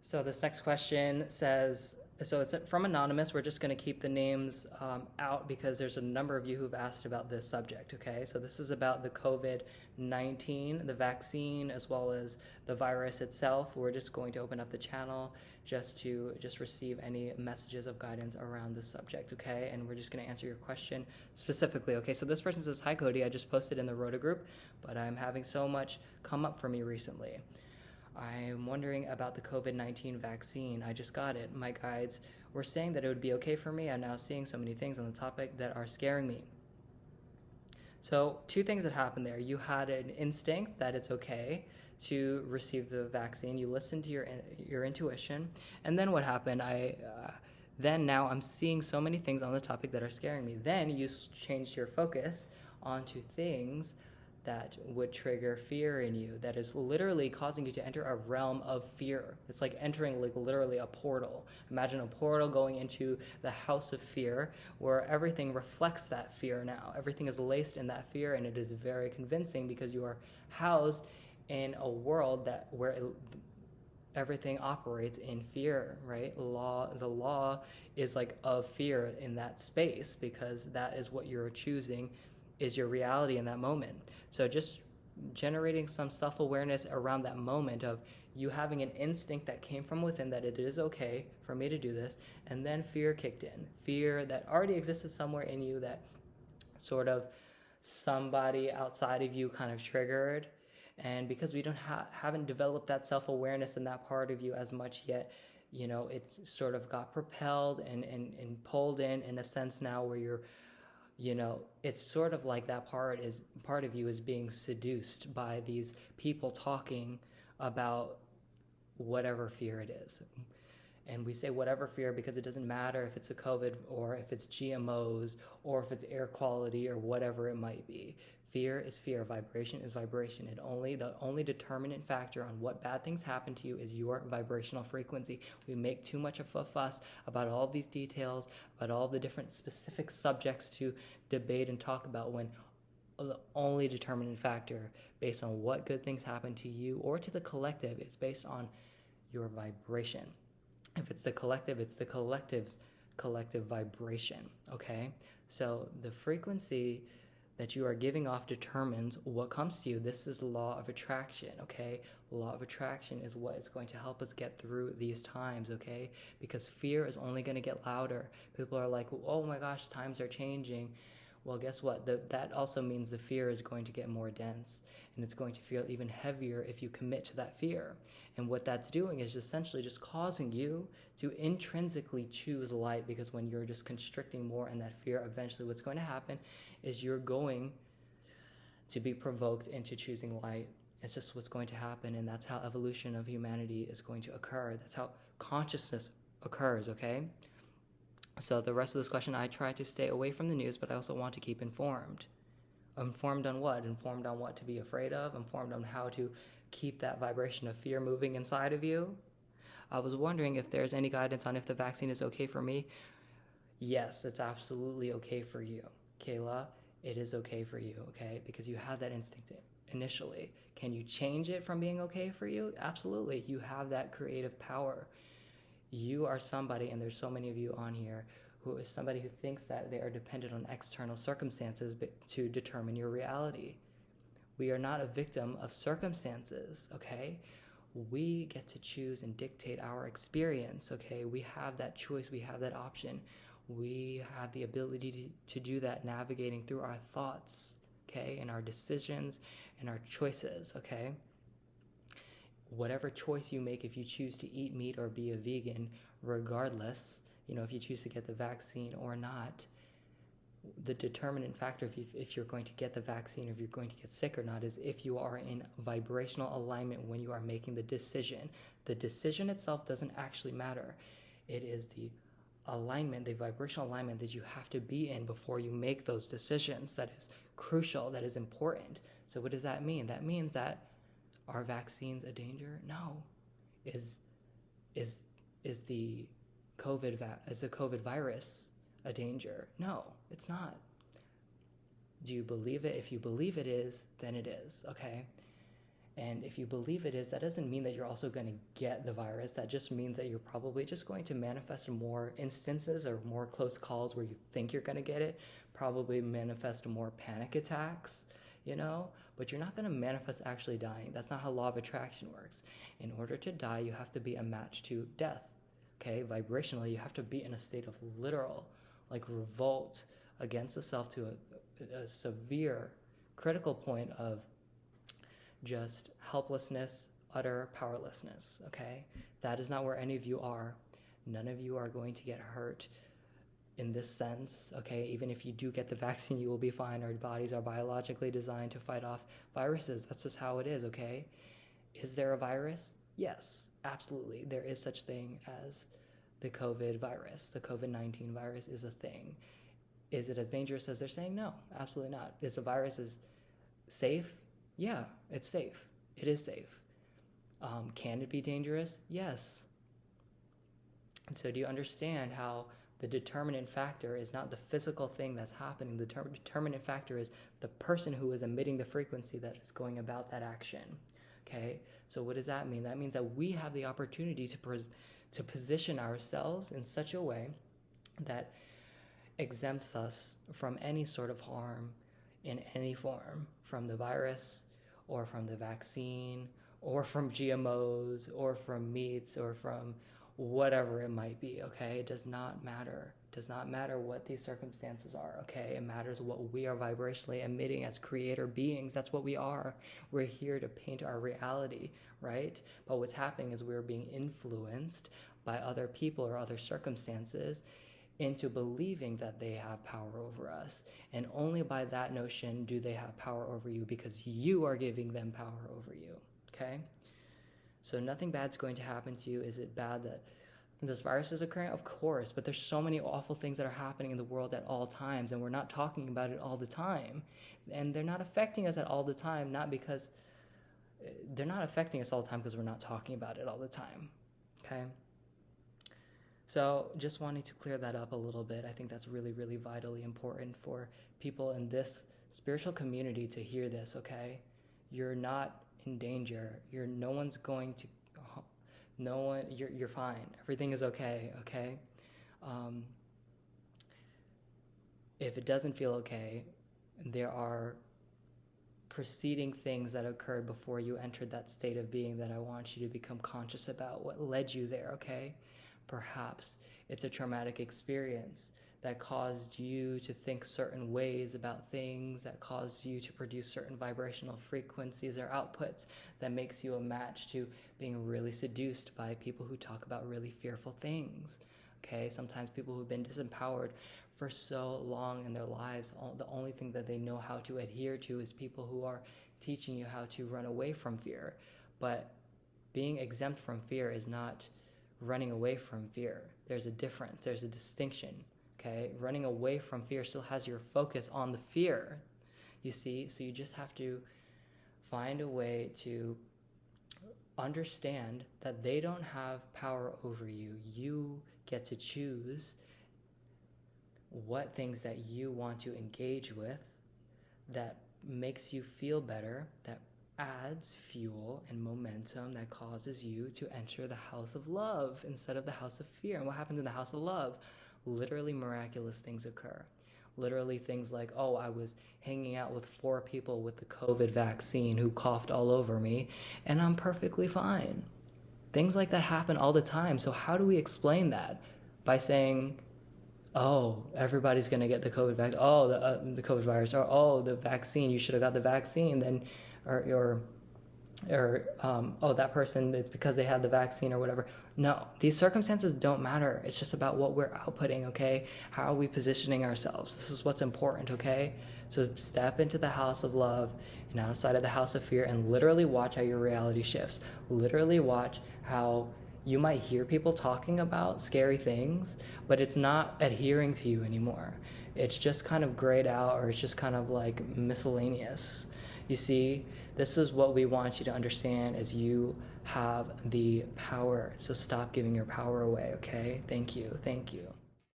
So this next question says, so it's from Anonymous. We're just going to keep the names out because there's a number of you who've asked about this subject, okay? So this is about the COVID-19, the vaccine, as well as the virus itself. We're just going to open up the channel just to receive any messages of guidance around this subject, okay? And we're just going to answer your question specifically, okay? So this person says, "Hi, Cody. I just posted in the Rota group, but I'm having so much come up for me recently. I'm wondering about the COVID-19 vaccine. I just got it. My guides were saying that it would be okay for me. I'm now seeing so many things on the topic that are scaring me." So two things that happened there. You had an instinct that it's okay to receive the vaccine. You listened to your intuition. And then what happened? Then now I'm seeing so many things on the topic that are scaring me. Then you changed your focus onto things that would trigger fear in you, that is literally causing you to enter a realm of fear. It's like entering like literally a portal. Imagine a portal going into the house of fear where everything reflects that fear now. Everything is laced in that fear, and it is very convincing because you are housed in a world where everything operates in fear, right? The law is like of fear in that space because that is what you're choosing is your reality in that moment. So just generating some self-awareness around that moment of you having an instinct that came from within that it is okay for me to do this, and then fear kicked in. Fear that already existed somewhere in you that sort of somebody outside of you kind of triggered. And because we haven't developed that self-awareness in that part of you as much yet, you know, it sort of got propelled and pulled in a sense now where you're, you know, it's sort of like that part of you is being seduced by these people talking about whatever fear it is. And we say whatever fear because it doesn't matter if it's a COVID or if it's GMOs or if it's air quality or whatever it might be. Fear is fear. Vibration is vibration. The only determinant factor on what bad things happen to you is your vibrational frequency. We make too much of a fuss about all these details, about all the different specific subjects to debate and talk about when the only determinant factor based on what good things happen to you or to the collective is based on your vibration. If it's the collective, it's the collective's collective vibration, okay? So the frequency that you are giving off determines what comes to you. This is the law of attraction, okay? Law of attraction is what is going to help us get through these times, okay? Because fear is only going to get louder. People are like, oh my gosh, times are changing. Well, guess what? That also means the fear is going to get more dense, and it's going to feel even heavier if you commit to that fear. And what that's doing is essentially just causing you to intrinsically choose light, because when you're just constricting more in that fear, eventually what's going to happen is you're going to be provoked into choosing light. It's just what's going to happen, and that's how evolution of humanity is going to occur. That's how consciousness occurs, okay? So the rest of this question, I try to stay away from the news, but I also want to keep informed. Informed on what? Informed on what to be afraid of? Informed on how to keep that vibration of fear moving inside of you? I was wondering if there's any guidance on if the vaccine is okay for me. Yes, it's absolutely okay for you. Kayla, it is okay for you, okay? Because you had that instinct initially. Can you change it from being okay for you? Absolutely. You have that creative power. You are somebody, and there's so many of you on here, who is somebody who thinks that they are dependent on external circumstances to determine your reality. We are not a victim of circumstances, okay? We get to choose and dictate our experience, okay? We have that choice, we have that option. We have the ability to do that navigating through our thoughts, okay? And our decisions and our choices, okay? Whatever choice you make, if you choose to eat meat or be a vegan, regardless, you know, if you choose to get the vaccine or not, the determinant factor if you're going to get the vaccine or if you're going to get sick or not is if you are in vibrational alignment when you are making the decision. The decision itself doesn't actually matter. It is the alignment, the vibrational alignment that you have to be in before you make those decisions that is crucial, that is important. So what does that mean? That means that are vaccines a danger? No. Is the COVID virus a danger? No, it's not. Do you believe it? If you believe it is, then it is, okay? And if you believe it is, that doesn't mean that you're also going to get the virus. That just means that you're probably just going to manifest more instances or more close calls where you think you're going to get it, probably manifest more panic attacks, but you're not going to manifest actually dying. That's not how law of attraction works. In order to die, you have to be a match to death. Okay, vibrationally, you have to be in a state of literal, revolt against the self to a severe, critical point of just helplessness, utter powerlessness, okay? That is not where any of you are. None of you are going to get hurt in this sense, okay? Even if you do get the vaccine, you will be fine. Our bodies are biologically designed to fight off viruses. That's just how it is, okay? Is there a virus? Yes, absolutely. There is such thing as the COVID virus. The COVID-19 virus is a thing. Is it as dangerous as they're saying? No, absolutely not. Is the virus safe? Yeah, it's safe. It is safe. Can it be dangerous? Yes. And so do you understand how the determinant factor is not the physical thing that's happening? The determinant factor is the person who is emitting the frequency that is going about that action. Okay? So what does that mean? That means that we have the opportunity to position ourselves in such a way that exempts us from any sort of harm in any form, from the virus, or from the vaccine, or from GMOs, or from meats, or from whatever it might be, okay? It does not matter. It does not matter what these circumstances are, okay? It matters what we are vibrationally emitting as creator beings. That's what we are. We're here to paint our reality, right? But what's happening is we're being influenced by other people or other circumstances into believing that they have power over us. And only by that notion do they have power over you, because you are giving them power over you, okay? So nothing bad's going to happen to you. Is it bad that this virus is occurring? Of course, but there's so many awful things that are happening in the world at all times, and we're not talking about it all the time. And they're not affecting us at all the time, they're not affecting us all the time because we're not talking about it all the time, okay? So just wanting to clear that up a little bit. I think that's really, really vitally important for people in this spiritual community to hear this, okay? You're not in danger. You're fine. Everything is okay, okay? If it doesn't feel okay, there are preceding things that occurred before you entered that state of being that I want you to become conscious about. What led you there, okay? Perhaps it's a traumatic experience that caused you to think certain ways about things, that caused you to produce certain vibrational frequencies or outputs that makes you a match to being really seduced by people who talk about really fearful things. Okay, sometimes people who've been disempowered for so long in their lives, the only thing that they know how to adhere to is people who are teaching you how to run away from fear. But being exempt from fear is not running away from fear. There's a difference. There's a distinction. Okay? Running away from fear still has your focus on the fear. You see? So you just have to find a way to understand that they don't have power over you. You get to choose what things that you want to engage with that makes you feel better, that adds fuel and momentum, that causes you to enter the house of love instead of the house of fear. And what happens in the house of love? Literally miraculous things occur. Literally things like, oh, I was hanging out with 4 people with the COVID vaccine who coughed all over me, and I'm perfectly fine. Things like that happen all the time. So how do we explain that? By saying, oh, everybody's going to get the COVID vaccine. Oh, the COVID virus. Or, oh, the vaccine. You should have got the vaccine. Then, oh, that person, it's because they had the vaccine or whatever. No, these circumstances don't matter. It's just about what we're outputting, okay? How are we positioning ourselves? This is what's important, okay? So step into the house of love and outside of the house of fear and literally watch how your reality shifts. Literally watch how you might hear people talking about scary things, but it's not adhering to you anymore. It's just kind of grayed out, or it's just kind of like miscellaneous. You see, this is what we want you to understand, is you have the power. So stop giving your power away, okay? Thank you. Thank you.